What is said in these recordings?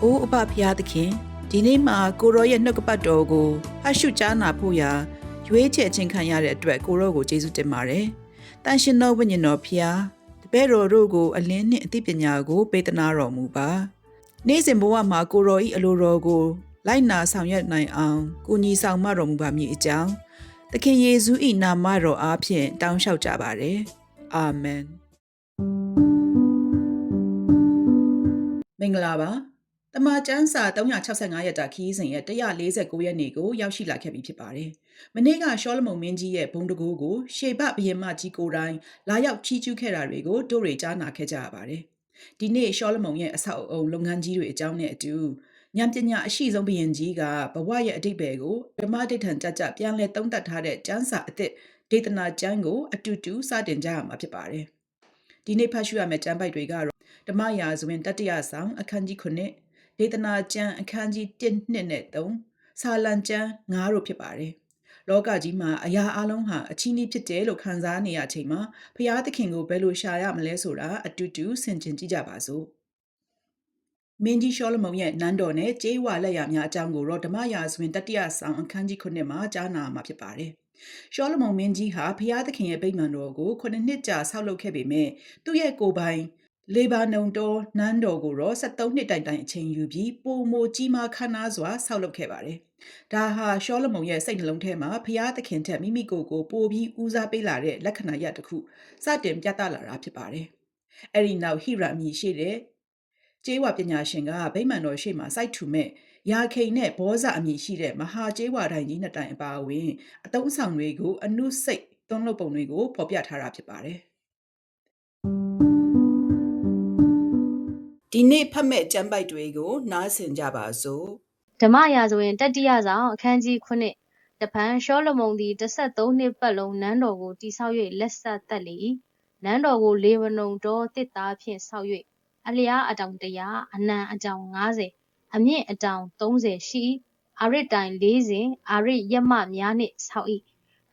အိုးအပဖျားသခင်ဒီနေ့မှာကိုရောရဲ့နှုတ်ကပတ်တော်ကိုဖတ်ရှုကြားနာဖို့ရာရွေးချယ်ခြင်းခံရတဲ့အတွက်ကိုရောကိုကျေးဇူးတင်ပါတယ်။တန်ရှင်သောဝိညာဉ်တော်ဖျားတပည့်တော်တို့ကိုအလင်းနှင့်အသိပညာကိုပေးသနာတော်မူပါ။နေ့စဉ်ဘဝမှာကိုရော၏အလိုတော်ကိုလိုက်နာဆောင်ရွက်နိုင်အောင်ကိုညီဆောင်မတော်မူပါမည်အကြောင်းသခင်ယေရှု၏နာမတော်အားဖြင့်တောင်းလျှောက်ကြပါတယ်။အာမင်။မင်္ဂလာပါ။တမန်ကျမ်းစာ365ရက်တာခီးစဉ်ရဲ့149ရက်နေ့ကိုရောက်ရှိလာခဲ့ပြီဖြစ်ပါတယ်။မနေ့ကရှောလမုန်မင်းကြီးရဲ့ဘုံတကူကိုရှေဘဘုရင်မကြီးကိုယ်တိုင်လာရောက်ချီးကျူးခဲ့တာတွေကိုတို့တွေကြားနာခဲ့ကြရပါတယ်။ဒီနေ့ရှောလမုန်ရဲ့အဆောက်အအုံလုပ်ငန်းကြီးတွေအကြောင်းနဲ့အတူဉာဏ်ပညာအရှိဆုံးဘုရင်ကြီးကဘဝရဲ့အတိတ်ပဲကိုဓမ္မဒိဋ္ဌံကြကြပြန်လည်သုံးသပ်ထားတဲ့ကျမ်းစာအသစ်ဒေသနာကျမ်းကိုအတူတူစတင်ကြရမှာဖြစ်ပါတယ်။ဒီနေ့ဖတ်ရှုရမယ့်ကျမ်းပိုက်တွေကတော့ဓမ္မရာဇဝင်တတိယဆောင်အခန်းကြီး9ဒေသနာကျမ်းအခန်းကြီး1 2နဲ့3စာလံကျမ်း9တို့ဖြစ်ပါတယ်။လောကကြီးမှာအရာအလုံးဟာအချီးနှီးဖြစ်တယ်လို့ခံစားနေရချိန်မှာဖျားသခင်ကိုဘယ်လိုရှာရမလဲဆိုတာအတူတူဆင်ခြင်ကြည့်ကြပါစို့။မင်းကြီးရှောလမုန်ရဲ့နန်းတော်နဲ့ကျေးဝါလက်ရာများအကြောင်းကိုတော့ဓမ္မရာဇဝင်တတိယဆောင်အခန်းကြီး9မှာကြားနာမှာဖြစ်ပါတယ်။ရှောလမုန်မင်းကြီးဟာဖျားသခင်ရဲ့ဗိမာန်တော်ကို9နှစ်ကြာဆောက်လုပ်ခဲ့ပေမဲ့သူ့ရဲ့ကိုယ်ပိုင်လေဘာနုန်တော်နန်းတော်ကိုတော့73နှစ်တိုင်တိုင်အချိန်ယူပြီးပိုမိုကြီးမားခမ်းနားစွာဆောက်လုပ်ခဲ့ပါတယ်။ဒါဟာရှောလမုန်ရဲ့စိတ်နှလုံးထဲမှာဖျားသခင်ထက်မိမိကိုယ်ကိုပိုပြီးဦးစားပေးလာတဲ့လက္ခဏာရပ်တစ်ခုစတင်ပြသလာတာဖြစ်ပါတယ်။အဲဒီနောက်ဟိရအမည်ရှိတဲ့ကျေးဝါပညာရှင်ကဗိမာန်တော်ရှေ့မှာစိုက်ထူမဲ့ယာခိန်နဲ့ဘောဇအမည်ရှိတဲ့မဟာကျေးဝါတိုင်ကြီးနှစ်တိုင်အပါအဝင်အတုံးဆောင်တွေကိုအနုစိတ်သွန်းလုပ်ပုံတွေကိုဖော်ပြထားတာဖြစ်ပါတယ်။ဒီနေ့ဖတ်မဲ့ကျမ်းပိုက်တွေကိုနားဆင်ကြပါစို့ဓမ္မရာဇဝင်တတိယဆောင်အခန်းကြီး9တဖန်ရှောလမုန်သည်13နှစ်ပတ်လုံးနန်းတော်ကိုတည်ဆောက်၍လက်ဆက်သက်လေ၏နန်းတော်ကိုလေဝနုန်တော်တစ်သားဖြင့်ဆောက်၍အလျားအတောင်100အနံအတောင်90အမြင့်အတောင်30ရှိအာရစ်တိုင်40အာရစ်ရက်မများနှင့်ဆောက်၏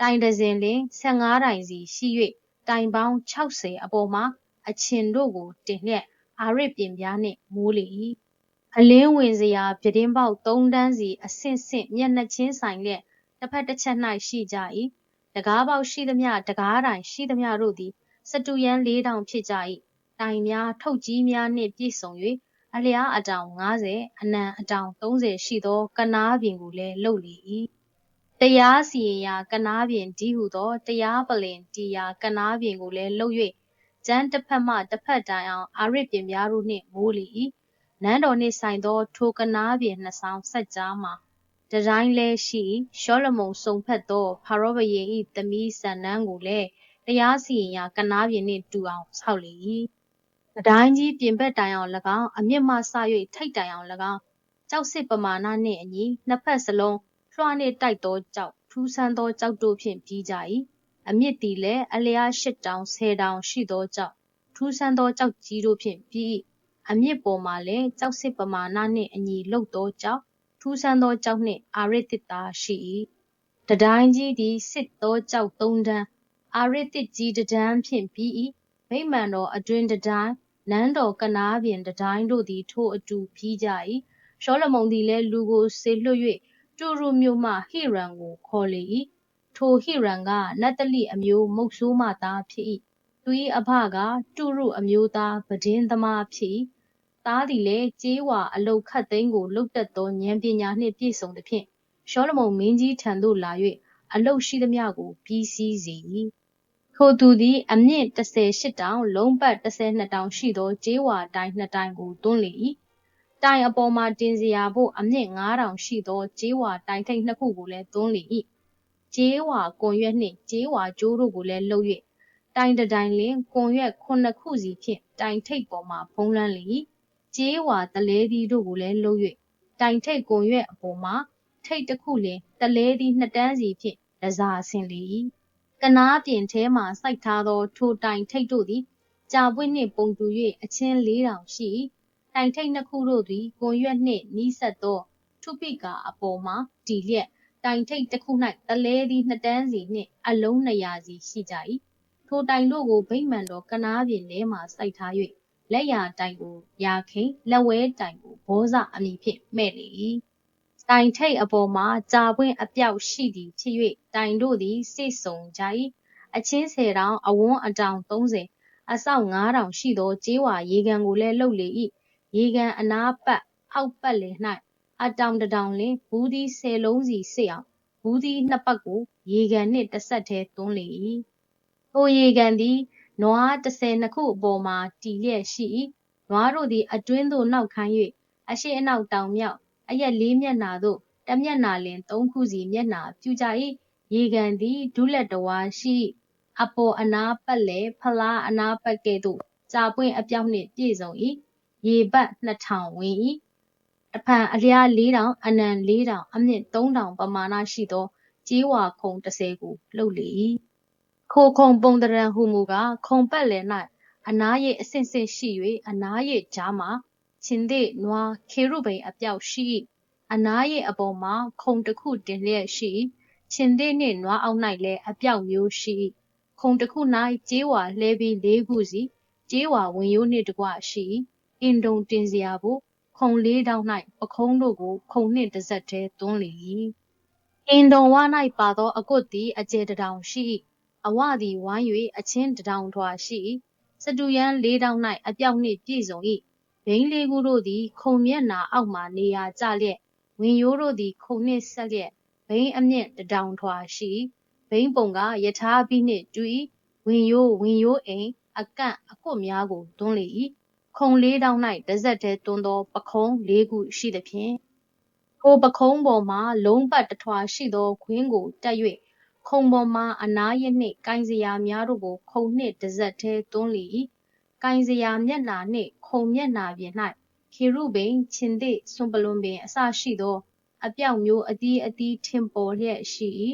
တိုင်တစ်စင်လင်15တိုင်စီရှိ၍တိုင်ပေါင်း60အပေါ်မှာအချင်တို့ကိုတင်လျက်အာရစ်ပြင်ပြားနှင့်မိုးလေ၏အလင်းဝင်စရာပြတင်းပေါက်3တန်းစီအဆင့်ဆင့်မျက်နှာချင်းဆိုင်လျက်တစ်ဖက်တစ်ချက်၌ရှိကြ၏တကားပေါက်ရှိသမျှတကားတိုင်ရှိသမျှတို့သည်စတုရန်4000ဖြစ်ကြ၏တိုင်များထုတ်ကြီးများနှင့်ပြည့်စုံ၍အလျားအတောင်90အနံအတောင်30ရှိသောကနားပြင်ကိုလည်းလုပ်လေ၏တရားစီရင်ရာကနားပြင်ဒီဟုသောတရားပလင်တီရာကနားပြင်ကိုလည်းလုပ်၍ကျမ်းတစ်ဖက်မှတစ်ဖက်တိုင်အောင်အာရစ်ပြင်များတို့နှင့်မိုးလေ၏နန်းတော်နှင့်ဆိုင်သောထိုကနားပြင်နှစ်ဆောင်ဆက်ကြားမှာတတိုင်းလဲရှိရှောလမုန်စုံဖက်သောဖာရောဘုရင်၏သမီးဇန်နန်းကိုလည်းတရားစီရင်ရာကနားပြင်နှင့်တူအောင်ဆောက်လေ၏တတိုင်းကြီးပြင်ဘက်တိုင်အောင်၎င်းအမြင့်မှစ၍ထိပ်တိုင်အောင်၎င်းကျောက်စစ်ပမာဏနှင့်အညီနှစ်ဖက်စလုံးလွှာနှင့်တိုက်သောကျောက်ထူးဆန်းသောကျောက်တို့ဖြင့်ပြီးကြ၏အမြင့်သည်လည်းအလျား8တောင်10တောင်ရှိသောကျောက်ထူးဆန်းသောကျောက်ကြီးတို့ဖြင့်ပြီးအမြင့်ပေါ်မှာလည်းကျောက်စစ်ပမာဏနှင့်အညီလှုပ်သောကျောက်ထူးဆန်းသောကျောက်နှင့်အာရစ်သစ်သားရှိ၏တတိုင်းကြီးသည်စစ်သောကျောက်3တန်းအာရစ်သစ်ကြီးတဒန်းဖြင့်ပြီး၏ဗိမာန်တော်အတွင်တတိုင်းနန်းတော်ကနားပြင်တတိုင်းတို့သည်ထိုအတူပြီးကြ၏ရှောလမုန်သည်လည်းလူကိုစေလွှတ်၍တူရုမြို့မှဟိရန်ကိုခေါ်လေ၏ထိုဟိရန်ကနတ္တလိအမျိုးမုတ်ဆိုးမသားဖြစ်၏သူ၏အဖကတူရုအမျိုးသားပဒင်းသမားဖြစ်၏သားသည်လည်းကြေးဝါအလုတ်ခတ်သိမ်းကိုလုတ်တတ်သောဉာဏ်ပညာနှင့်ပြည့်စုံသဖြင့်ရှောလမုန်မင်းကြီးထံသို့လာ၍အလုတ်ရှိသမျှကိုပြီးစီးစေ၏ထိုသူသည်အမြင့်18တောင်လုံးပတ်12တောင်ရှိသောကြေးဝါတိုင်2တိုင်ကိုသွန်းလေ၏တိုင်အပေါ်မှာတင်စရာဖို့အမြင့်9တောင်ရှိသောကြေးဝါတိုင်ထိပ်2ခုကိုလည်းသွန်းလေ၏ကြေးဝါကွန်ရွက်နှင့်ကြေးဝါကြိုးတို့ကိုလည်းလှုပ်၍တိုင်တတိုင်လင်ကွန်ရွက်9ခုစီဖြင့်တိုင်ထိပ်ပေါ်မှာဖုံးလွှမ်းလေ၏ကြေးဝါတလဲသီးတို့ကိုလည်းလှုပ်၍တိုင်ထိပ်ကွန်ရွက်အပေါ်မှာထိပ်တစ်ခုလင်တလဲသီး2တန်းစီဖြင့်တစားဆင်လေ၏ကနားပြင်ထဲမှစိုက်ထားသောထိုတိုင်ထိပ်တို့သည်ကြာပွင့်နှင့်ပုံတူ၍အချင်း4000ရှိ၏တိုင်ထိပ်2ခုတို့သည်ကွန်ရွက်နှင့်နီးစပ်သောထုပိကာအပေါ်မှာတည်လျက်တိုင်ထိပ်တစ်ခု၌တလဲသီး2တန်းစီနှင့်အလုံး200စီရှိကြ၏ထိုတိုင်တို့ကိုဗိမာန်တော်ကနားပြင်ထဲမှစိုက်ထား၍ လက်ရာတိုင်ကိုရာခိန်လက်ဝဲတိုင်ကိုဘောဇအမည်ဖြင့်မဲ့လေ၏တိုင်ထိတ်အပေါ်မှာကြာပွင့်အပြောက်ရှိသည်ဖြစ်၍တိုင်တို့သည်စိတ်ဆုံကြ၏အချင်း10တောင်အဝန်းအတောင်30အဆောက်9တောင်ရှိသောကျေးဝါရေကန်ကိုလည်းလှုပ်လေ၏ရေကန်အနားပတ်အောက်ပတ်လည်၌အတောင်တောင်လင်ဘူးသည်10လုံးစီစစ်အောင်ဘူးသည်နှစ်ပတ်ကိုရေကန်နှင့်တစ်ဆက်တည်းသွန်းလေ၏ထိုရေကန်သည်နွား12ခုအပေါ်မှာတည်လျက်ရှိ၏နွားတို့သည်အတွင်းသို့နောက်ခိုင်း၍အရှိအနောက်တောင်မြောက်အရက်4မျက်နှာသို့တစ်မျက်နှာလင်3ခုစီမျက်နှာပြုကြ၏ရေကန်သည်ဒုလက်တဝါရှိအပေါ်အနားပတ်လည်ဖလားအနားပတ်ကဲ့သို့ကြာပွင့်အပြောက်နှင့်ပြည့်စုံ၏ရေပတ်2000ဝင်၏တဖန်အလျား4တောင်အနံ4တောင်အမြင့်3တောင်ပမာဏရှိသောကြေးဝါခုံ30ကိုလှုပ်လေ၏ခိုခုံပုံတရံဟုမူကားခုံပတ်လည်၌အနားရိပ်အဆင့်ဆင့်ရှိ၍အနားရိပ်ကြားမှာခြင်သေနွားခေရုဗိမ်အပြောက်ရှိ၏အနားရိပ်အပေါ်မှာခုံတစ်ခုတင်လျက်ရှိ၏ခြင်သေနှင့်နွားအောက်၌လည်းအပြောက်မျိုးရှိ၏ခုံတစ်ခု၌ကြေးဝါလှဲပြီး4ခုစီကြေးဝါဝင်ရိုးနှင့်တကွရှိ၏အင်တုံတင်စရာဖို့ခုံ4တောက်၌ပခုံးတို့ကိုခုံနှင့်တစ်ဆက်တည်းသွန်းလေ၏အင်တုံဝ၌ပါသောအကွတ်သည်အကျယ်တစ်တောင်ရှိ၏အဝသည်ဝိုင်း၍အချင်းတစ်တောင်ထွာရှိ၏စတုရန်4တောင်၌အပြောက်နှင့်ပြည့်စုံ၏ဘိန်း4ခုတို့သည်ခုံမျက်နှာအောက်မှနေရာကျလျက်ဝင်ရိုးတို့သည်ခုံနှင့်ဆက်လျက်ဘိန်းအမြင့်တစ်တောင်ထွာရှိ၏ဘိန်းပုံကယထာဘိနှင့်တူ၏ဝင်ရိုးအိမ်အကန့်အကွတ်များကိုသွန်းလေ၏ခုံ4တောင်၌တစ်ဆက်တည်းသွန်းသောပခုံး4ခုရှိသဖြင့်ထိုပခုံးပေါ်မှာလုံးပတ်တစ်ထွာရှိသောခွင်းကိုတက်၍ခုံပေါ်မှာအနားရစ်နှင့်ကိုင်စရာများတို့ကိုခုံနှင့်တစ်ဆက်တည်းသွန်းလေ၏ကိုင်စရာမျက်နှာနှင့်ခုံမျက်နှာပြင်၌ခေရုဗိမ်ခြင်သေစွန်ပလွန်ပင်အစရှိသောအပြောက်မျိုးအသီးအသီးထင်ပေါ်လျက်ရှိ၏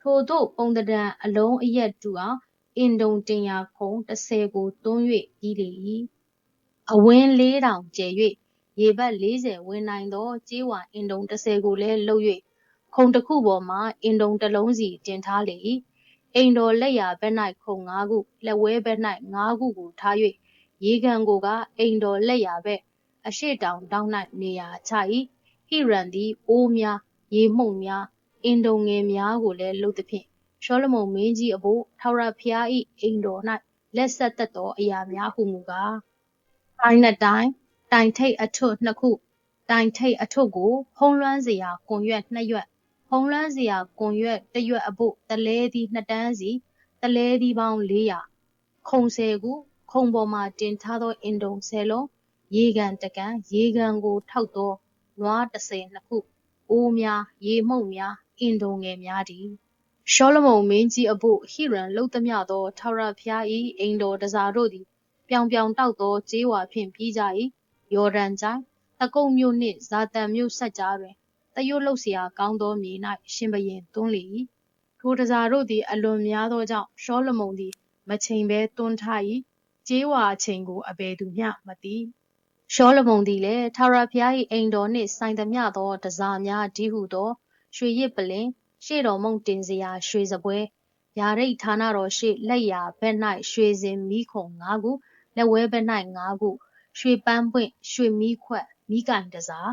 ထိုသို့ပုံတံအလုံးအရက်တူအောင်အင်တုံတင်ရာခုံ30ကိုသွန်း၍ပြီးလေ၏အဝင်း4တောင်ကျယ်၍ရေပတ်40ဝင်နိုင်သောကြေးဝါအင်တုံ30ကိုလည်းလှုပ်၍ခုံတစ်ခုပေါ်မှာအင်တုံတစ်လုံးစီတင်ထားလေ၏အိမ်တော်လက်ရာဘက်၌ခုံ5ခုလက်ဝဲဘက်၌5ခုကိုထား၍ရေကန်ကိုကအိမ်တော်လက်ရာဘက်အရှိတောင်တောင်း၌နေရာချ၏ဟိရန်သည်အိုးများရေမှုန့်များအင်တုံငယ်များကိုလည်းလှုပ်သဖြင့်ရှောလမုန်မင်းကြီးအဖို့ထာဝရဘုရား၏အိမ်တော်၌လက်ဆက်သက်သောအရာများဟုမူကားတိုင်နှစ်တိုင်တိုင်ထိတ်အထွတ်2ခုတိုင်ထိတ်အထွတ်ကိုဖုံးလွှမ်းစရာကွန်ရွက်2ရွက်ဖုံးလွှမ်းစရာကွန်ရွက်1ရွက်အဖို့တလဲသည်2တန်းစီတလဲသည်ပေါင်း400ခုံ10ခုခုံပေါ်မှာတင်ထားသောအင်တုံ10လုံးရေကန်တကန်ရေကန်ကိုထောက်သောနွား32ခုအိုးများရေမှုန့်များအင်တုံငယ်များသည်ရှောလမုန်မင်းကြီးအဖို့ဟိရန်လှုပ်သမျှသောထာဝရဘုရား၏အိမ်တော်တစားတို့သည်ပြောင်ပြောင်တောက်သောကြေးဝါဖြင့်ပြီးကြ၏ယော်ဒန်ကျိုင်းသကုတ်မြို့နှင့်ဇာတန်မြို့ဆက်ကြားတွင်တရွတ်လှုပ်เสียကောင်းသောမြေ၌ရှင်ဘရင်သွန်းလေ၏ထိုတစားတို့သည်အလွန်များသောကြောင့်ရှောလမုန်သည်မချိန်ဘဲသွန်းထား၏ကြေးဝါအချိန်ကိုအဘယ်သူမျှမသိရှောလမုန်သည်လည်းထာဝရဘုရား၏အိမ်တော်နှင့်ဆိုင်သမျှသောတစားများဒီဟုသောရွှေရစ်ပလင်ရှေ့တော်မုန့်တင်စရာရွှေစပွဲယာရိတ်ဌာနတော်ရှိလက်ရာဘက်၌ရွှေစင်မီးခုံ5ခုလက်ဝဲဘက်၌5ခုရွှေပန်းပွင့်ရွှေမီးခွက်မီးကင်တစား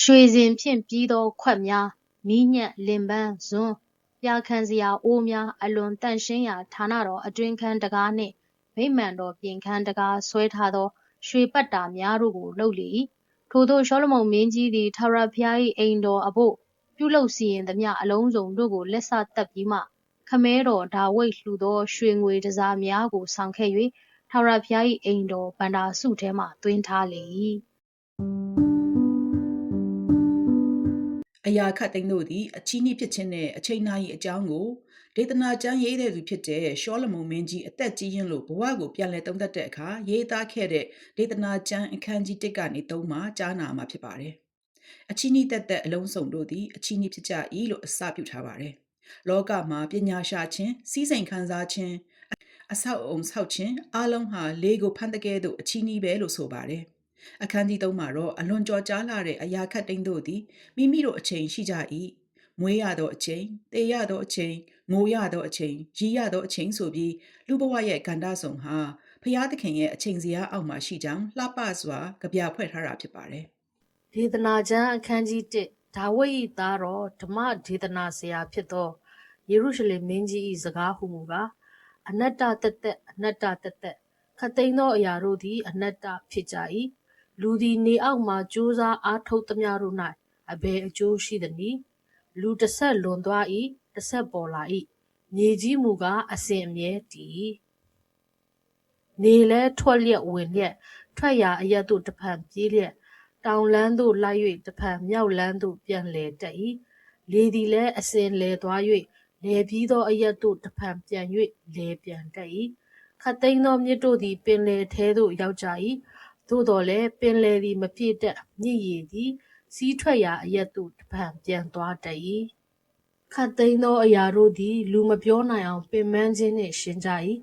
ရွှေစင်ဖြင့်ပြီးသောခွက်များမီးညက်လင်ပန်းဇွန်းပြာခံစရာအိုးများအလွန်တန့်ရှင်းရာဌာနတော်အတွင်းခန်းတကားနှင့်ဗိမာန်တော်ပြင်ခန်းတကားဆွဲထားသောရွှေပတ်တာများတို့ကိုလှုပ်လေ၏ထို့သောရှောလမုန်မင်းကြီးသည်ထာဝရဘုရား၏အိမ်တော်အဖို့ပြုလုပ်စီရင်သမျှအလုံးစုံတို့ကိုလက်စသက်ပြီးမှခမဲတော်ဒါဝိဒ်လှူသောရွှေငွေတစားများကိုဆောင်ခဲ့၍ထာဝရဘုရား၏အိမ်တော်ဗန္တာစုထဲမှသွင်းထားလေ၏အရာခတ်သိမ်းတို့သည်အချီးနှီးဖြစ်ခြင်းနှင့်အချိန်နာရီအကြောင်းကိုဒေသနာကျမ်းရေးတဲ့သူဖြစ်တဲ့ရှောလမုန်မင်းကြီးအသက်ကြီးရင်းလို့ဘဝကိုပြန်လည်သုံးသပ်တဲ့အခါရေးသားခဲ့တဲ့ဒေသနာကျမ်းအခန်းကြီး1ကနေ3မှာကြားနာမှာဖြစ်ပါတယ်။အချီးနှီးသက်သက်အလုံးစုံတို့သည်အချီးနှီးဖြစ်ကြ၏လို့အစပြုထားပါတယ်။လောကမှာပညာရှာခြင်းစီးစိမ်ခံစားခြင်းအဆောက်အုံဆောက်ခြင်းအလုံးဟာလေကိုဖန်တကဲ့သို့အချီးနှီးပဲလို့ဆိုပါတယ်။အခန်းကြီး3မှာတော့အလွန်ကြော်ကြားလာတဲ့အရာခတ်သိမ်းတို့သည်မိမိတို့အချိန်ရှိကြ၏မွေးရသောအချိန်တေရသောအချိန်ငိုရသောအချိန်ရီးရသောအချိန်ဆိုပြီးလူဘဝရဲ့ကန္တာဆောင်ဟာဖ ဖျားသခင်ရဲ့အချိန်စရာအောက်မှာရှိကြောင်းလှပစွာကြပြဖွဲ့ထားတာဖြစ်ပါတယ် ဒေသနာကျမ်းအခန်းကြီး1ဒါဝိဒ်၏သားတော်ဓမ္မဒေသနာဆရာဖြစ်သောယေရုရှလင်မင်းကြီး၏စကားဟုမူကားအနတ္တတက်တက်အနတ္တတက်တက်ခတ်သိမ်းသောအရာတို့သည်အနတ္တဖြစ်ကြ၏လူသည်နေအောက်မှကြိုးစားအားထုတ်သမျှတို့၌အဘယ်အကျိုးရှိသနည်းလူတစ်ဆက်လွန်သွား၏တစ်ဆက်ပေါ်လာ၏မြေကြီးမူကားအစဉ်အမြဲတည်နေလဲထွက်လျက်ဝင်လျက်ထွက်ရာအရက်တို့တစ်ဖန်ပြေးလျက်တောင်လန်းသို့လိုက်၍တစ်ဖန်မြောက်လန်းသို့ပြန်လေတက်၏လေသည်လည်းအစဉ်လဲသွား၍လေပြီးသောအရက်တို့တစ်ဖန်ပြန်၍လေပြန်တက်၏ခတ်သိမ်းသောမြစ်တို့သည်ပင်လေထဲသို့ရောက်ကြ၏သို့တော်လည်းပင်လေသည်မပြည့်တတ်မြစ်ရည်သည်စီးထွက်ရာအရက်တို့တစ်ဖန်ပြန်သွားတတ်၏ခတ်သိမ်းသောအရာတို့သည်လူမပြောနိုင်အောင်ပင်ပန်းခြင်းနှင့်ရှင်ကြ၏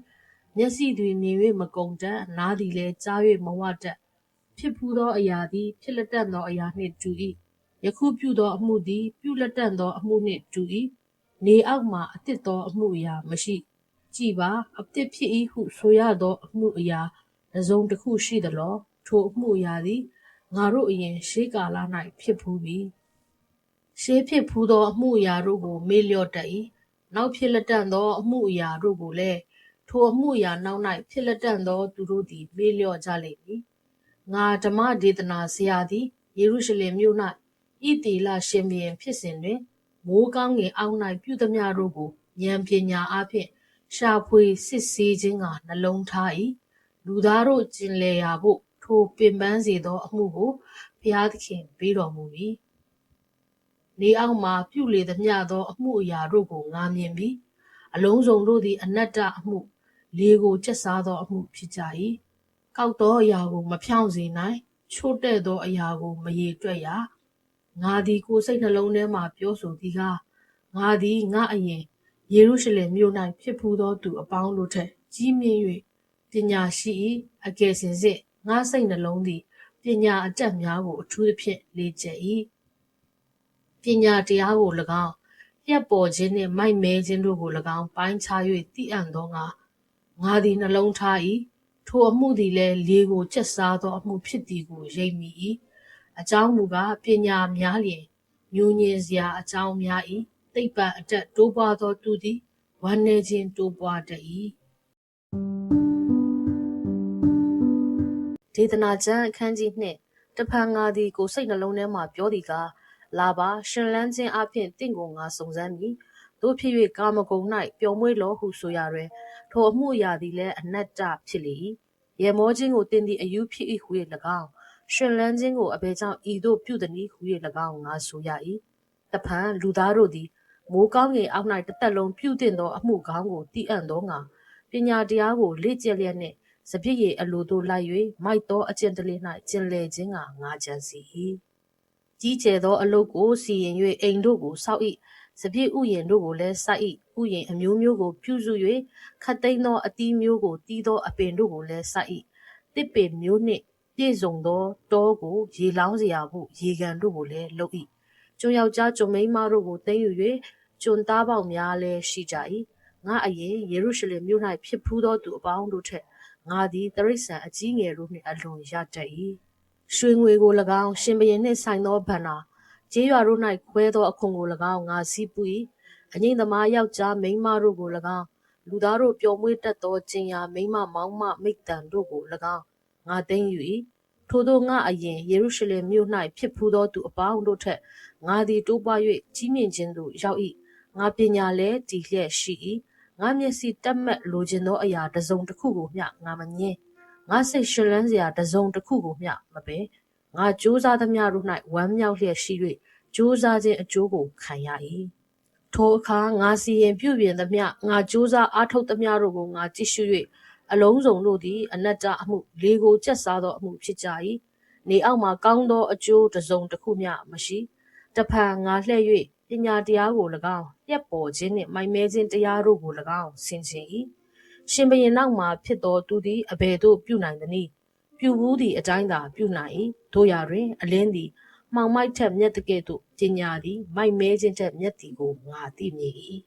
မျက်စိသည်မြင်၍မကုန်တတ်နားသည်လည်းကြား၍မဝတတ်ဖြစ်ဖူးသောအရာသည်ဖြစ်လက်တတ်သောအရာနှင့်တူ၏ယခုပြုသောအမှုသည်ပြုလက်တတ်သောအမှုနှင့်တူ၏နေအောက်မှအသစ်သောအမှုအရာမရှိကြည်ပါအသစ်ဖြစ်၏ဟုဆိုရသောအမှုအရာတစ်စုံတစ်ခုရှိသလောထိုအမှုအရာသည်ငါတို့အရင်ရှေးကာလ၌ဖြစ်ဖူးပြီရှေးဖြစ်ဖူးသောအမှုအရာတို့ကိုမေ့လျော့တတ်၏နောက်ဖြစ်လက်တတ်သောအမှုအရာတို့ကိုလည်းထိုအမှုအရာနောက်၌ဖြစ်လက်တတ်သောသူတို့သည်မေ့လျော့ကြလိမ့်မည်ငါဓမ္မဒေသနာဆရာသည်ယေရုရှလင်မြို့၌ဣသေလရှင်ဘုရင်ဖြစ်စဉ်တွင်မိုးကောင်းငင်အောက်၌ပြုသမျှတို့ကိုဉာဏ်ပညာအားဖြင့်ရှာဖွေစစ်ဆေးခြင်းကနှလုံးထား၏လူသားတို့ကျင်လည်ရာဖို့ထိုပင်ပန်းစေသောအမှုကိုဘုရားသခင်ပေးတော်မူပြီနေအောက်မှာပြုလေသမျှသောအမှုအရာတို့ကိုငါမြင်ပြီးအလုံးစုံတို့သည်အနတ္တအမှုလေကိုကျက်စားသောအမှုဖြစ်ကြ၏ကောက်သောအရာကိုမဖြောင့်စေနိုင်ချို့တဲ့သောအရာကိုမရေတွက်ရငါသည်ကိုယ်စိတ်နှလုံးထဲမှပြောဆိုသည်ကားငါသည်ငါအရင်ယေရုရှလင်မြို့၌ဖြစ်ဖူးသောသူအပေါင်းတို့ထက်ကြီးမြင့်၍ပညာရှိ၏အကယ်စင်စစ်ငါစိတ်နှလုံးသည်ပညာအတတ်များကိုအထူးသဖြင့်လေ့ကျက်၏ပညာတရားကို၎င်းရက်ပေါ်ခြင်းနှင့်မိုက်မဲခြင်းတို့ကို၎င်းပိုင်းခြား၍သိအံ့သောငါသည်နှလုံးထား၏ထိုအမှုသည်လည်းလေကိုကျက်စားသောအမှုဖြစ်သည်ကိုရိပ်မိ၏အကြောင်းမူကားပညာများလျင်ညဉ့်ညင်စရာအကြောင်းများ၏သိပ္ပံအတတ်တိုးပွားသောသူသည်ဝမ်းနည်းခြင်းတိုးပွားတတ်၏ဒေသနာကျမ်းအခန်းကြီး2တဖန်ငါသည်ကိုယ်စိတ်နှလုံးထဲမှပြောသည်ကားလာပါရှင်လန်းခြင်းအပြင်တင့်ကိုငါစုံစမ်းမည်တို့ဖြစ်၍ကာမဂုဏ်၌ပျော်မွေ့လောဟုဆိုရတွင်ထိုအမှုအရာသည်လည်းအနတ္တဖြစ်လေ၏ရေမောခြင်းကိုတင်သည့်အယူဖြစ်၏ဟု၍၎င်းရှင်လန်းခြင်းကိုအဘယ်ကြောင့်ဤသို့ပြုသည်နည်းဟု၍၎င်းငါဆိုရ၏တဖန်လူသားတို့သည်မိုးကောင်းငင်အောက်၌တစ်သက်လုံးပြုတင်သောအမှုကောင်းကိုသိအံ့သောငါပညာတရားကိုလေ့ကျက်လျက်နှင့်စပြည့်ရည်အလိုတို့လိုက်၍မိုက်သောအကျင့်တလေး၌ကျင်လည်ခြင်းကငါကြံစီ၏ကြီးကျယ်သောအလုတ်ကိုစီရင်၍အိမ်တို့ကိုစောက်၏စပြည့်ဥယျာဉ်တို့ကိုလည်းစိုက်၏ဥယျာဉ်အမျိုးမျိုးကိုပြုစု၍ခတ်သိမ်းသောအသီးမျိုးကိုတီးသောအပင်တို့ကိုလည်းစိုက်၏တစ်ပင်မျိုးနှင့်ပြည့်စုံသောတောကိုရေလောင်းစရာဖို့ရေကန်တို့ကိုလည်းလုပ်၏ကျွန်ယောက်ျားကျွန်မိန်းမတို့ကိုသိမ်းယူ၍ကျွန်သားပေါက်များလည်းရှိကြ၏ငါအရင်ယေရုရှလင်မြို့၌ဖြစ်ဖူးသောသူအပေါင်းတို့ထက်ငါသည်တရိษံအကြီးငယ်တို့နှင့်အလွန်ရတတ်၏ရွှေငွေကို၎င်းရှင်ဘုရင်နှင့်ဆိုင်သောဗန္နာကျေးရွာတို့၌ခွဲသောအခွန်ကို၎င်းငါစီးပူ၏အငိမ့်သမားယောက်ျားမိန်းမတို့ကို၎င်းလူသားတို့ပျော်မွေ့တတ်သောကျင်ရာမိန်းမမောင်းမမိတ်တန်တို့ကို၎င်းငါသိမ်းယူ၏ထိုသို့ငါအရင်ယေရုရှလင်မြို့၌ဖြစ်ဖူးသောသူအပေါင်းတို့ထက်ငါသည်တိုးပွား၍ကြီးမြင့်ခြင်းသို့ရောက်၏ငါပညာလည်းတည်လျက်ရှိ၏ငါမျက်စိတက်မှတ်လိုချင်သောအရာတစ်စုံတစ်ခုကိုမျှငါမငင်းငါစိတ်ရှင်လန်းစရာတစ်စုံတစ်ခုကိုမျှမပယ်ငါကြိုးစားသမျှတို့၌ဝမ်းမြောက်လျက်ရှိ၍ကြိုးစားခြင်းအကျိုးကိုခံရ၏ထိုအခါငါစီရင်ပြုပြင်သမျှငါကြိုးစားအားထုတ်သမျှတို့ကိုငါကြည့်ရှု၍အလုံးစုံတို့သည်အနတ္တအမှုလေကိုကျက်စားသောအမှုဖြစ်ကြ၏နေအောက်မှာကောင်းသောအကျိုးတစ်စုံတစ်ခုမျှမရှိတဖန်ငါလှည့်၍ပညာတရားကို၎င်းရက်ပေါ်ခြင်းနှင့်မိုက်မဲခြင်းတရားတို့ကို၎င်းဆင်ခြင်၏ရှင်ဘုရင်နောက်မှာဖြစ်သောသူသည်အဘယ်သို့ပြုနိုင်သနည်းပြုဘူးသည့်အတိုင်းသာပြုနိုင်၏တို့ရာတွင်အလင်းသည်မှောင်မိုက်ထက်မြတ်တကဲ့သို့ပညာသည်မိုက်မဲခြင်းထက်မြတ်သည်ကိုငါသိမြင်၏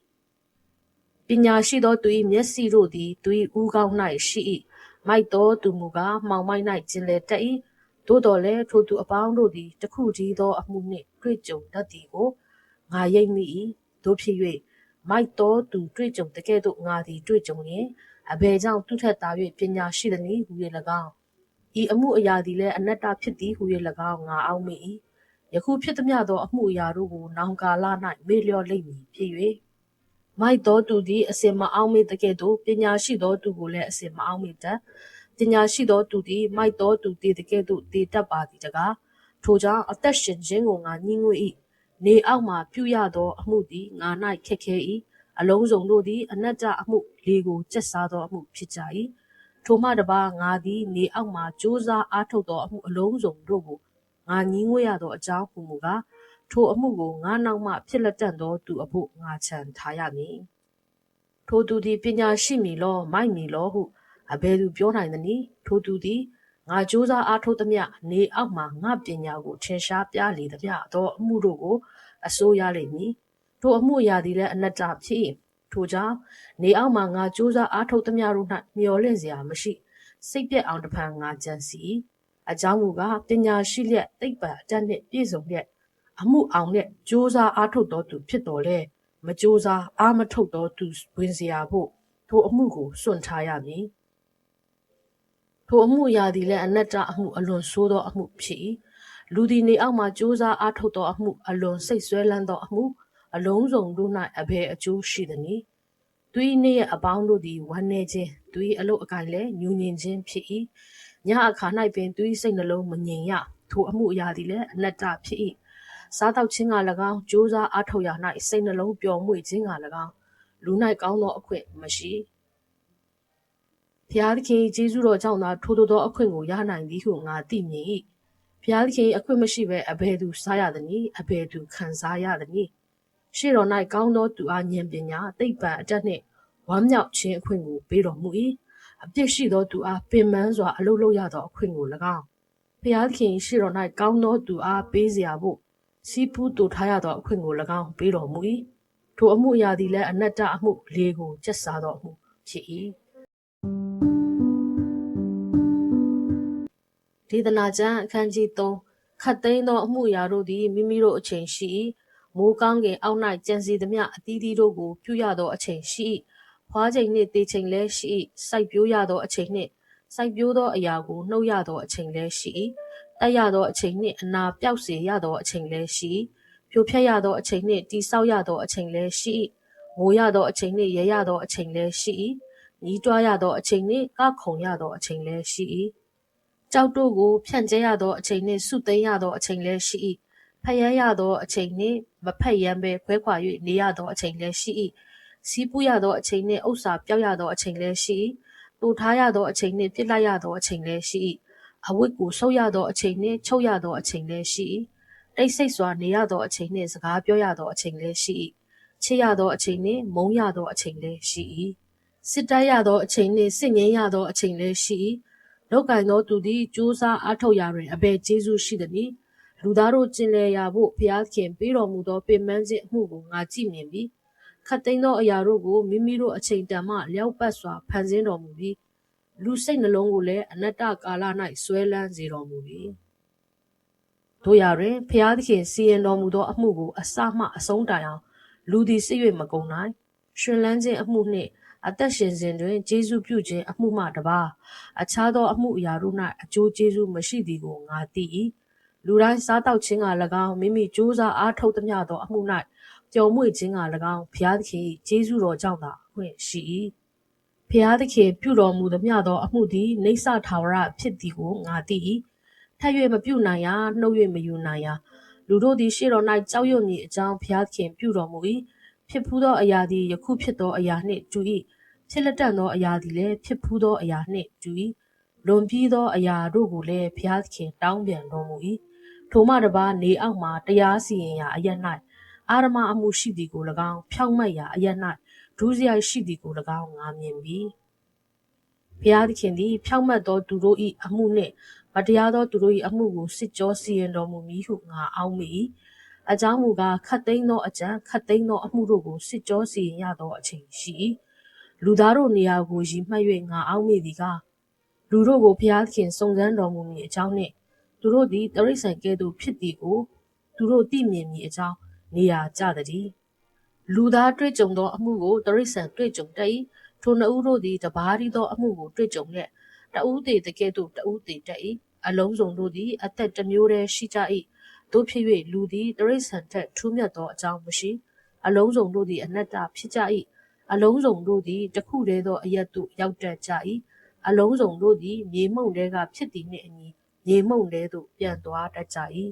ပညာရှိသောသူ၏မျက်စိတို့သည်သူ၏ဦးခေါင်း၌ရှိ၏ မိုက်တော်သူမူကမောင်မိုက်၌ကျင်လေတက်၏သို့တော်လည်းထိုသူအပေါင်းတို့သည်တခုတည်းသောအမှုနှင့်တွေ့ကြုံတတ်သည်ကိုငါရိပ်မိ၏တို့ဖြစ်၍မိုက်တော်သူတွေ့ကြုံတကဲ့သို့ငါသည်တွေ့ကြုံရင်အဘယ်ကြောင့်သူထက်သာ၍ပညာရှိသည်နည်းဟူ၍၎င်းဤအမှုအရာသည်လည်းအနတ္တဖြစ်သည်ဟူ၍၎င်းငါအောက်မိ၏ယခုဖြစ်သည်မြသောအမှုအရာတို့ကိုနောင်ကာလ၌မေ့လျော့လိမ့်မည်ဖြစ်၍မိုက်တော်သူသည်အစင်မအောင်မေတကဲ့သို့ပညာရှိသောသူကိုလည်းအစင်မအောင်မေတတ်ပညာရှိသောသူသည်မိုက်တော်သူတည်တကဲ့သို့တည်တတ်ပါသည်တကားထိုကြောင့်အသက်ရှင်ခြင်းကိုငါညှင်းငွေ့၏နေအောက်မှပြုရသောအမှုသည်ငါ၌ခက်ခဲ၏အလုံးစုံတို့သည်အနတ္တအမှုလေကိုကျက်စားသောအမှုဖြစ်ကြ၏ထိုမှတပါငါသည်နေအောက်မှကြိုးစားအားထုတ်သောအမှုအလုံးစုံတို့ကိုငါညှင်းငွေ့ရသောအကြောင်းဟူမူကားထိုအမှုကိုငါနောက်မှဖြစ်လက်တန့်သောသူအဖို့ငါချန်ထားရမည်ထိုသူသည်ပညာရှိမည်လောမိုက်မည်လောဟုအဘယ်သူပြောနိုင်သနည်းထိုသူသည်ငါကြိုးစားအားထုတ်သမျှနေအောက်မှငါပညာကိုထင်ရှားပြလေသမျှသောအမှုတို့ကိုအစိုးရလိမ့်မည်ထိုအမှုအရာသည်လည်းအနတ္တဖြစ်၏ထိုကြောင့်နေအောက်မှငါကြိုးစားအားထုတ်သမျှတို့၌မျော်လင့်စရာမရှိစိတ်ပြက်အောင်တဖန်ငါကြံစီအကြောင်းမူကားပညာရှိလျက်သိပ္ပံအတတ်နှင့်ပြည့်စုံလျက်အမှုအောင်လျက်ကြိုးစားအားထုတ်သောသူဖြစ်တော်လဲမကြိုးစားအားမထုတ်သောသူဝင်စရာဖို့ထိုအမှုကိုစွန့်ထားရမည်ထိုအမှုအရာသည်လည်းအနတ္တအမှုအလွန်ဆိုးသောအမှုဖြစ်၏လူသည်နေအောက်မှကြိုးစားအားထုတ်သောအမှုအလွန်စိတ်ဆွဲလန်းသောအမှုအလုံးစုံတို့၌အဘယ်အကျိုးရှိသနည်းသူ၏နေ့ရက်အပေါင်းတို့သည်ဝမ်းနည်းခြင်းသူ၏အလုတ်အကိုင်လည်းညူညင်ခြင်းဖြစ်၏ညအခါ၌ပင်သူ၏စိတ်နှလုံးမငြိမ်ရထိုအမှုအရာသည်လည်းအနတ္တဖြစ်၏စားတောက်ခြင်းက၎င်းကြိုးစားအားထုတ်ရာ၌စိတ်နှလုံးပျော်မွေ့ခြင်းက၎င်းလူ၌ကောင်းသောအခွင့်မရှိဖျားသခင်ကျေးဇူးတော်ကြောင့်သာထိုးသောအခွင့်ကိုရနိုင်သည်ဟုငါသိမြင်၏ဖျားသခင်အခွင့်မရှိဘဲအဘယ်သူစားရသနည်းအဘယ်သူခံစားရသနည်းရှေ့တော်၌ကောင်းသောသူအားဉာဏ်ပညာသိပ္ပံအတတ်နှင့်ဝမ်းမြောက်ခြင်းအခွင့်ကိုပေးတော်မူ၏အပြစ်ရှိသောသူအားပင်ပန်းစွာအလုပ်လုပ်ရသောအခွင့်ကို၎င်းဖျားသခင်ရှေ့တော်၌ကောင်းသောသူအားပေးစရာဖို့စီးပူးတူထားရသောအခွင့်ကို၎င်းပေးတော်မူ၏ထိုအမှုအရာသည်လည်းအနတ္တအမှုလေကိုကျက်စားသောအမှုဖြစ်၏ဒေသနာကျမ်းအခန်းကြီး3ခတ်သိမ်းသောအမှုအရာတို့သည်မိမိတို့အချိန်ရှိ၏မိုးကောင်းကင်အောက်၌ကြံစီသမျှအသီးသီးတို့ကိုပြုရသောအချိန်ရှိ၏ဖွားချိန်နှင့်တေချိန်လည်းရှိ၏စိုက်ပျိုးရသောအချိန်နှင့်စိုက်ပျိုးသောအရာကိုနှုတ်ရသောအချိန်လည်းရှိ၏တက်ရသောအချိန်နှင့်အနာပြောက်စေရသောအချိန်လည်းရှိ၏ဖြိုဖျက်ရသောအချိန်နှင့်တိဆောက်ရသောအချိန်လည်းရှိ၏မိုးရသောအချိန်နှင့်ရရသောအချိန်လည်းရှိ၏ညီးတွားရသောအချိန်နှင့်ကခုန်ရသောအချိန်လည်းရှိ၏ကြောက်တို့ကိုဖြန့်ကျဲရသောအချိန်နှင့်စုသိမ်းရသောအချိန်လည်းရှိ၏ဖျက်ရသောအချိန်နှင့်မဖက်ရန်ပဲခွဲခွာ၍နေရသောအချိန်လည်းရှိ၏စီးပူးရသောအချိန်နှင့်ဥစ္စာပြောက်ရသောအချိန်လည်းရှိ၏တူထားရသောအချိန်နှင့်ပြစ်လိုက်ရသောအချိန်လည်းရှိ၏အဝတ်ကိုဆုပ်ရသောအချိန်နှင့်ချုပ်ရသောအချိန်လည်းရှိ၏တိတ်ဆိတ်စွာနေရသောအချိန်နှင့်စကားပြောရသောအချိန်လည်းရှိ၏ချစ်ရသောအချိန်နှင့်မုန်းရသောအချိန်လည်းရှိ၏စစ်တိုက်ရသောအချိန်နှင့်စစ်ငြိမ်းရသောအချိန်လည်းရှိ၏လောက်ကင်သောသူသည်ကြိုးစားအားထုတ်ရာတွင်အဘယ်ကျေးဇူးရှိသနည်းလူသားတို့ကျင်လည်ရာဖို့ဘုရားသခင်ပေးတော်မူသောပင်ပန်းခြင်းအမှုကိုငါကြည့်မြင်ပြီးခတ်သိမ်းသောအရာတို့ကိုမိမိတို့အချိန်တန်မှလျောက်ပတ်စွာဖန်ဆင်းတော်မူပြီးလူစိတ်နှလုံးကိုလည်းအနတ္တကာလ၌ဆွဲလန်းစေတော်မူပြီတို့ရာတွင်ဘုရားသခင်စီရင်တော်မူသောအမှုကိုအစမှအဆုံးတိုင်အောင်လူသည်စိတ်၍မကုန်နိုင်ရှင်လန်းခြင်းအမှုနှင့်အသက်ရှင်စဉ်တွင်ကျေးဇူးပြုခြင်းအမှုမှတပါအခြားသောအမှုအရာတို့၌အကျိုးကျေးဇူးမရှိသည်ကိုငါသိ၏လူတိုင်းစားတောက်ခြင်းက၎င်းမိမိကြိုးစားအားထုတ်သမျှသောအမှု၌ပျော်မွေ့ခြင်းက၎င်းဘုရားသခင်ကျေးဇူးတော်ကြောင့်သာအခွင့်ရှိ၏ဘုရားသခင်ပြုတော်မူသမျှသောအမှုသည်နိစ္စထာဝရဖြစ်သည်ကိုငါသိ၏ထပ်၍မပြုနိုင်ရာနှုတ်၍မယူနိုင်ရာလူတို့သည်ရှေ့တော်၌ကြောက်ရွံ့မည်အကြောင်းဘုရားသခင်ပြုတော်မူ၏ဖြစ်ဖူးသောအရာသည်ယခုဖြစ်သောအရာနှင့်တူ၏ဖြစ်လက်တန့်သောအရာသည်လည်းဖြစ်ဖူးသောအရာနှင့်တူ၏လွန်ပြီးသောအရာတို့ကိုလည်းဘုရားသခင်တောင်းပြန်တော်မူ၏ထိုမှတပါနေအောက်မှတရားစီရင်ရာအရ၌အာရမအမှုရှိသည်ကို၎င်းဖြောင့်မတ်ရာအရ၌ဒုစရိုက်ရှိသည်ကို၎င်းငါမြင်ပြီဘုရားသခင်သည်ဖြောင့်မတ်သောသူတို့၏အမှုနှင့်မတရားသောသူတို့၏အမှုကိုစစ်ကြောစီရင်တော်မူမည်ဟုငါအောက်မေ၏အကြောင်းမူကားခတ်သိမ်းသောအကြံခတ်သိမ်းသောအမှုတို့ကိုစစ်ကြောစီရင်ရသောအချိန်ရှိ၏လူသားတို့နေရာကိုရည်မှတ်၍ငါအောက်မေသည်ကား လူတို့ကိုဘုရားသခင်စုံစမ်းတော်မူမည်အကြောင်းနှင့်သူတို့သည်တိရစ္ဆာန်ကဲ့သို့ဖြစ်သည်ကိုသူတို့သိမြင်မည်အကြောင်းနေရာကျသည်လူသားတွေ့ကြုံသောအမှုကိုတိရစ္ဆာန်တွေ့ကြုံတတ်၏ထိုနှစ်ဦးတို့သည်တပါးတည်းသောအမှုကိုတွေ့ကြုံလျက်တဦးတည်တကဲ့သို့တဦးတည်တတ်၏အလုံးစုံတို့သည်အသက်တစ်မျိုးတည်းရှိကြ၏သို့ဖြစ်၍လူသည်တိရစ္ဆာန်ထက်ထူးမြတ်သောအကြောင်းမရှိအလုံးစုံတို့သည်အနတ္တဖြစ်ကြ၏အလုံးစုံတို့သည်တစ်ခုတည်းသောအရပ်သို့ရောက်တတ်ကြ၏အလုံးစုံတို့သည်မြေမှုန့်ထဲကဖြစ်သည်နှင့်အညီမြေမှုန့်ထဲသို့ပြန်သွားတတ်ကြ၏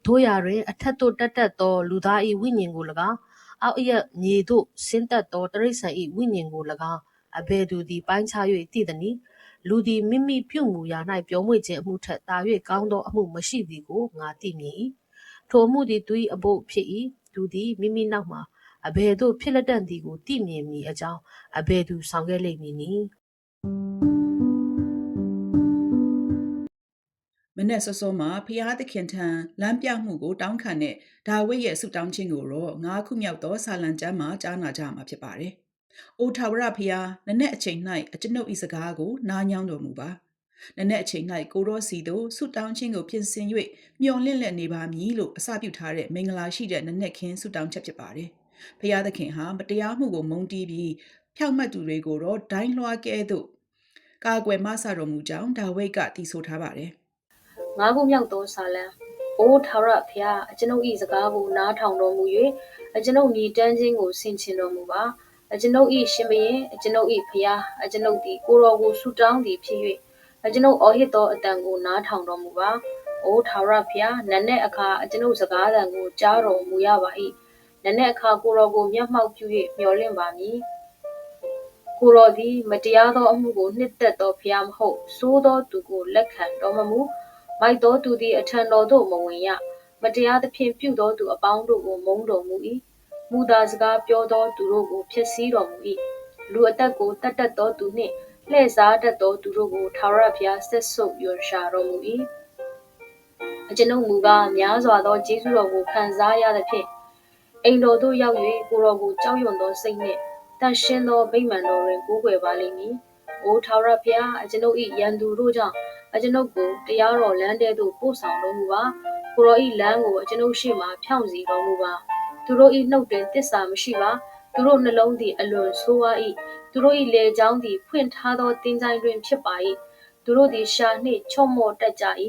တို့ရာတွင်အထက်သို့တက်တက်သောလူသား၏ဝိညာဉ်ကို၎င်းအောက်အရက်မြေသို့ဆင်းသက်သောတိရစ္ဆာန်၏ဝိညာဉ်ကို၎င်းအဘယ်သူသည်ပိုင်းခြား၍သိသနည်းလူသည်မိမိပြုမူရာ၌ပြောမွေ့ခြင်းအမှုထက်သာ၍ကောင်းသောအမှုမရှိသည်ကိုငါသိမြင်၏ထိုအမှုသည်သူ၏အဖို့ဖြစ်၏သူသည်မိမိနောက်မှာအဘယ်သို့ဖြစ်လက်တန်သည်ကိုသိမြင်မည်အကြောင်းအဘယ်သူဆောင်ခဲ့လိမ့်မည်နည်းမနေ့စောစောမှာဖျားသခင်ထံလမ်းပြမှုကိုတောင်းခံတဲ့ဒါဝိဒ်ရဲ့ဆုတောင်းခြင်းကိုတော့9ခုမြောက်သောဆာလံကျမ်းမှာကြားနာကြမှာဖြစ်ပါတယ်။အိုထာဝရဖျားနနေ့အချိန်၌အကျွန်ုပ်၏စကားကိုနားညောင်းတော်မူပါ။နနေ့အချိန်၌ကိုရောစီတို့ဆုတောင်းခြင်းကိုပြင်ဆင်၍မျှော်လင့်လက်နေပါမည်လို့အစပြုထားတဲ့မင်္ဂလာရှိတဲ့နနေ့ခင်းဆုတောင်းချက်ဖြစ်ပါတယ်။ဖျားသခင်ဟာမတရားမှုကိုမုန်းတီးပြီးဖြောက်မှတ်သူတွေကိုတော့ဒိုင်းလွှားကဲသို့ကာကွယ်မဆတော်မူကြောင်းဒါဝိဒ်ကတည်ဆိုထားပါတယ်။9ခုမြောက်သောစာလံအိုထာဝရဘုရားအကျွန်ုပ်၏စကားကိုနားထောင်တော်မူ၍အကျွန်ုပ်မြည်တမ်းခြင်းကိုဆင်ခြင်တော်မူပါအကျွန်ုပ်၏ရှင်ဘုရင်အကျွန်ုပ်၏ဘုရားအကျွန်ုပ်သည်ကိုတော်ကိုဆုတောင်းသည်ဖြစ်၍အကျွန်ုပ်အော်ဟစ်သောအတန်ကိုနားထောင်တော်မူပါအိုထာဝရဘုရားနတ်နဲ့အခါအကျွန်ုပ်စကားသံကိုကြားတော်မူရပါ၏နတ်နဲ့အခါကိုတော်ကိုမျက်မှောက်ပြု၍မျှော်လင့်ပါမည်ကိုတော်သည်မတရားသောအမှုကိုနှစ်သက်သောဘုရားမဟုတ်ဆိုးသောသူကိုလက်ခံတော်မမူမိုက်သောသူသည်အထံတော်သို့မဝင်ရမတရားသဖြင့်ပြုသောသူအပေါင်းတို့ကိုမုန်းတော်မူ၏မူသာစကားပြောသောသူတို့ကိုဖျက်ဆီးတော်မူ၏လူအသက်ကိုတတ်တတ်သောသူနှင့်လှည့်စားတတ်သောသူတို့ကိုထာဝရဘုရားဆက်ဆုပ်ရွံရှာတော်မူ၏အကျွန်ုပ်မူကားများစွာသောကျေးဇူးတော်ကိုခံစားရသဖြင့်အိမ်တော်သို့ရောက်၍ကိုတော်ကိုကြောက်ရွံ့သောစိတ်နှင့်တန်ရှင်းသောဗိမာန်တော်တွင်ကိုးကွယ်ပါလိမ့်မည်။အိုထာဝရဘုရားအကျွန်ုပ်၏ရန်သူတို့ကြောင့်အကျွန်ုပ်ကိုတရားတော်လမ်းထဲသို့ပို့ဆောင်တော်မူပါ။ကိုတော်၏လမ်းကိုအကျွန်ုပ်ရှေ့မှဖြောင့်စေတော်မူပါ။သူတို့၏နှုတ်တွင်သစ္စာမရှိပါ။သူတို့နှလုံးသည်အလွန်ဆိုးဝါး၏။သူတို့၏လေကြောင်းသည်ဖွင့်ထားသောသင်္ချိုင်းတွင်ဖြစ်ပါ၏။သူတို့သည်ရှာနှင့်ချော့မော့တတ်ကြ၏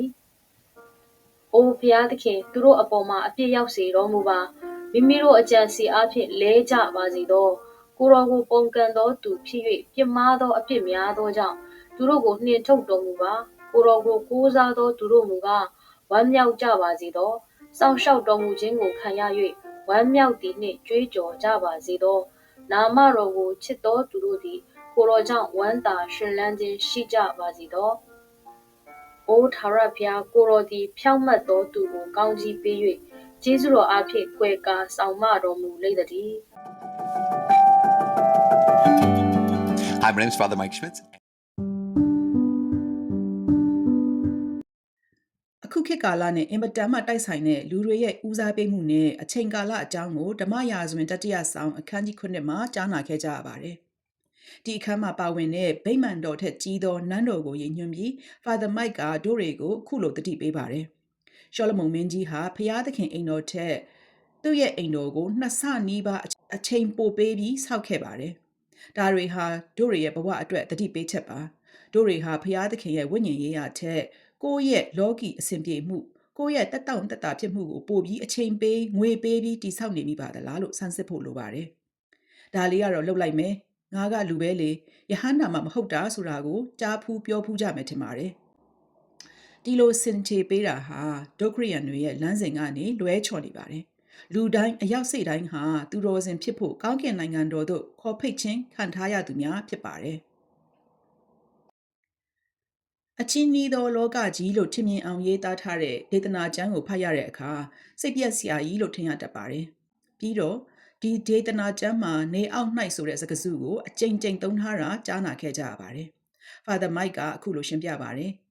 ။အိုဘုရားသခင်သူတို့အပေါ်မှာအပြစ်ရောက်စေတော်မူပါ။မိမိတို့အကြံစီအားဖြင့်လဲကြပါစေသော။ကိုတော်ကိုပုန်ကန်သောသူဖြစ်၍ပြစ်မှားသောအပြစ်များသောကြောင့်သူတို့ကိုနှင်ထုတ်တော်မူပါကိုတော်ကိုကိုးစားသောသူတို့မူကားဝမ်းမြောက်ကြပါစေသောစောင့်ရှောက်တော်မူခြင်းကိုခံရ၍ဝမ်းမြောက်သည်နှင့်ကြွေးကြော်ကြပါစေသောနာမတော်ကိုချစ်သောသူတို့သည်ကိုတော်ကြောင့်ဝမ်းသာရှင်လန်းခြင်းရှိကြပါစေသောအိုထာဝရဘုရားကိုတော်သည်ဖြောင့်မတ်သောသူကိုကောင်းကြီးပေး၍ကျေးဇူးတော်အားဖြင့်ကွယ်ကာဆောင်မတော်မူလိမ့်သတည်း Hi, my name is Father Mike Schmitz. အခုခေတ်ကာလနဲ့အင်မတန်မှတိုက်ဆိုင်တဲ့လူတွေရဲ့ဦးစားပေးမှုနဲ့အချိန်ကာလအကြောင်းကိုဓမ္မရာဇဝင်တတိယဆောင်အခန်းကြီး9မှာကြားနာခဲ့ကြရပါတယ်။ဒီအခန်းမှာပါဝင်တဲ့ဗိမာန်တော်ထက်ကြီးသောနန်းတော်ကိုရည်ညွှန်းပြီး Father Mike ကတို့တွေကိုအခုလိုတတိပေးပါတယ်။ရှောလမုန်မင်းကြီးဟာဖျားသခင်အိမ်တော်ထက်သူ့ရဲ့အိမ်တော်ကို2ဆနီးပါးအချိန်ပိုပေးပြီးဆောက်ခဲ့ပါတယ်။ဒါတွေဟာတို့တွေရဲ့ဘဝအတွက်တတိပေးချက်ပါ။တို့တွေဟာဖျားသခင်ရဲ့ဝိညာဉ်ရေးရာထက်ကိုယ့်ရဲ့လောကီအစဉ်ပြေမှုကိုယ့်ရဲ့တက်တောင့်တက်တာဖြစ်မှုကိုပို့ပြီးအချိန်ပေးငွေပေးပြီးတိဆောက်နေမိပါသလားလို့ဆန်းစစ်ဖို့လိုပါတယ်။ဒါလေးကတော့လှုပ်လိုက်မယ်။ငါကလူပဲလေယဟန္တာမှမဟုတ်တာဆိုတာကိုကြားဖူးပြောဖူးကြမယ်ထင်ပါတယ်။ဒီလိုစင်ချေပေးတာဟာဒုခရိယန်တွေရဲ့လမ်းစဉ်ကနေလွဲချော်နေပါတယ်။လူတိုင်းအရောက်စိတ်တိုင်းဟာသူတော်စင်ဖြစ်ဖို့ကောင်းကင်နိုင်ငံတော်သို့ခေါ်ဖိတ်ခြင်းခံထားရသူများဖြစ်ပါတယ်။အချင်းနီးသောလောကကြီးလို့ထင်မြင်အောင်ရေးသားထားတဲ့ဒေသနာကျမ်းကိုဖတ်ရတဲ့အခါစိတ်ပြက်စရာကြီးလို့ထင်ရတတ်ပါတယ်။ပြီးတော့ဒီဒေသနာကျမ်းမှာနေအောက်၌ဆိုတဲ့စကားစုကိုအကြိမ်ကြိမ်သုံးထားတာကြားနာခဲ့ကြရပါတယ်။ Father Mike ကအခုလိုရှင်းပြပါတယ်။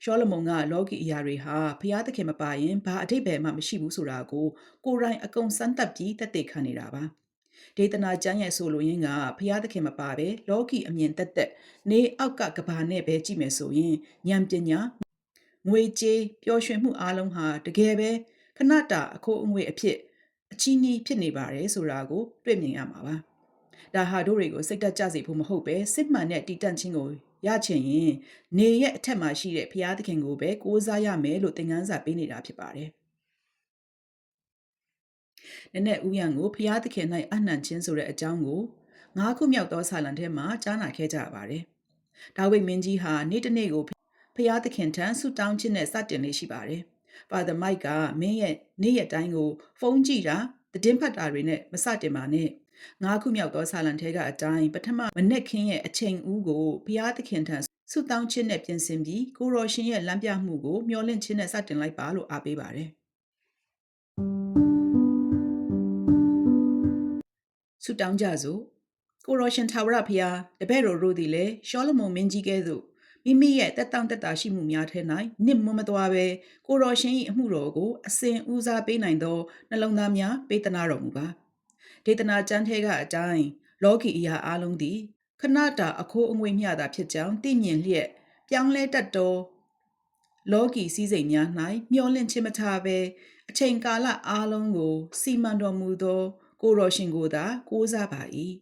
ရှောလမုန်ကလောကီအရာတွေဟာဘုရားသခင်မပါရင်ဘာအဓိပ္ပာယ်မှမရှိဘူးဆိုတာကိုကိုယ်တိုင်အကုန်စမ်းသပ်ပြီးသက်သေခံနေတာပါ ဒေသနာကျမ်းရဲ့ဆိုလိုရင်းကဖျားသခင်မပါပဲလောကီအမြင်သက်သက်နေအောက်ကကဘာနဲ့ပဲကြည့်မယ်ဆိုရင်ဉာဏ်ပညာငွေကြေးပျော်ရွှင်မှုအလုံးဟာတကယ်ပဲခဏတာအခိုးအငွေအဖြစ်အချီးနှီးဖြစ်နေပါတယ်ဆိုတာကိုတွေ့မြင်ရမှာပါဒါဟာတို့တွေကိုစိတ်တက်ကြစေဖို့မဟုတ်ပဲစစ်မှန်တဲ့တည်တံ့ခြင်းကိုရချင်ရင်နေရဲ့အထက်မှာရှိတဲ့ဖျားသခင်ကိုပဲကိုးစားရမယ်လို့သင်ခန်းစာပေးနေတာဖြစ်ပါတယ်နည်းနည်းဥယျံကိုဖျားသခင်၌အနှံခြင်းဆိုတဲ့အကြောင်းကို9ခုမြောက်သောဆာလံထဲမှာကြားနာခဲ့ကြပါတယ်ဒါဝိဒ်မင်းကြီးဟာနေ့တစ်နေ့ကိုဖျားသခင်ထံဆုတောင်းခြင်းနဲ့စတင်လေးရှိပါတယ်Father Mike ကမင်းရဲ့နေ့ရက်တိုင်းကိုဖုန်းကြည့်တာသတင်းဖတ်တာတွေနဲ့မစတင်ပါနဲ့9ခုမြောက်သောဆာလံထဲကအတိုင်းပထမမနက်ခင်းရဲ့အချိန်ဦးကိုဘုရားသခင်ထံဆုတောင်းခြင်းနဲ့ပြင်ဆင်ပြီးကိုရောရှင်ရဲ့လမ်းပြမှုကိုမျှော်လင့်ခြင်းနဲ့စတင်လိုက်ပါလို့အားပေးပါတယ်ဆုတောင်းကြစို့ကိုရောရှင်ထာဝရဘုရားတပည့်တော်တို့သည်လည်းရှောလမုန်မင်းကြီးကဲ့သို့မိမိရဲ့တက်တောင့်တက်တာရှိမှုများထဲ၌နစ်မွမသွားပဲကိုရောရှင်၏အမှုတော်ကိုအစဉ်ဦးစားပေးနိုင်သောနှလုံးသားများပေးသနာတော်မူပါဒေသနာကျမ်းထဲကအတိုင်းလောကီအရာအလုံးသည်ခဏတာအခိုးအငွေ့မျှတာဖြစ်ကြောင်းသိမြင်လျက်ပြောင်းလဲတတ်သောလောကီစည်းစိမ်များ၌မျောလင့်ခြင်းမထားဘဲအချိန်ကာလအလုံးကိုစီမံတော်မူသောကိုရောရှင်ကိုသာကိုးစားပါ၏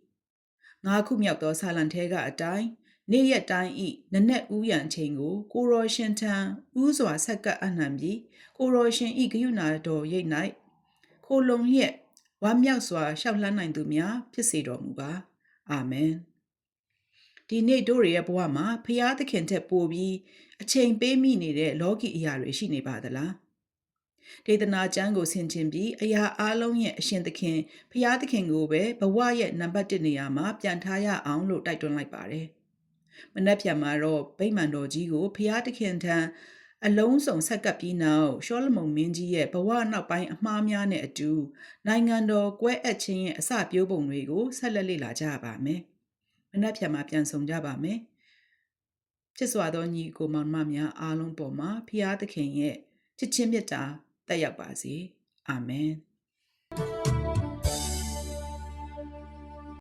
9ခုမြောက်သောဆာလံထဲကအတိုင်းနေ့ရက်တိုင်းဤနနက်ဦးရန်ချိန်ကိုကိုရောရှင်ထံဥစွာဆက်ကပ်အနှံပြီးကိုရောရှင်ဤဂယုဏတော်ရိပ်၌ခိုလုံလျက်ဝမ်းမြောက်စွာရှောက်လှမ်းနိုင်သူများဖြစ်စေတော်မူပါအာမင်ဒီနေ့တို့ရဲ့ဘဝမှာဖျားသခင်ထက်ပိုပြီးအချိန်ပေးမိနေတဲ့လောကီအရာတွေရှိနေပါသလားဒေသနာကျမ်းကိုဆင်ခြင်ပြီးအရာအလုံးရဲ့အရှင်သခင်ဖျားသခင်ကိုပဲဘဝရဲ့နံပါတ်1နေရာမှာပြန်ထားရအောင်လို့တိုက်တွန်းလိုက်ပါတယ်မနက်ဖြန်မှာတော့ဗိမာန်တော်ကြီးကိုဖျားသခင်ထံအလုံးစုံဆက်ကပ်ပြီးနောက်ရှောလမုန်မင်းကြီးရဲ့ဘဝနောက်ပိုင်းအမှားများနဲ့အတူနိုင်ငံတော်ကွဲအပ်ခြင်းရဲ့အစပျိုးပုံတွေကိုဆက်လက်လေ့လာကြပါမယ်။မနက်ဖြန်မှာပြန်ဆောင်ကြပါမယ်။ချစ်စွာသောညီကိုမောင်မများအားလုံးပေါ်မှာဖျားသခင်ရဲ့ချစ်ချင်းမေတ္တာတက်ရောက်ပါစေ။အာမင်။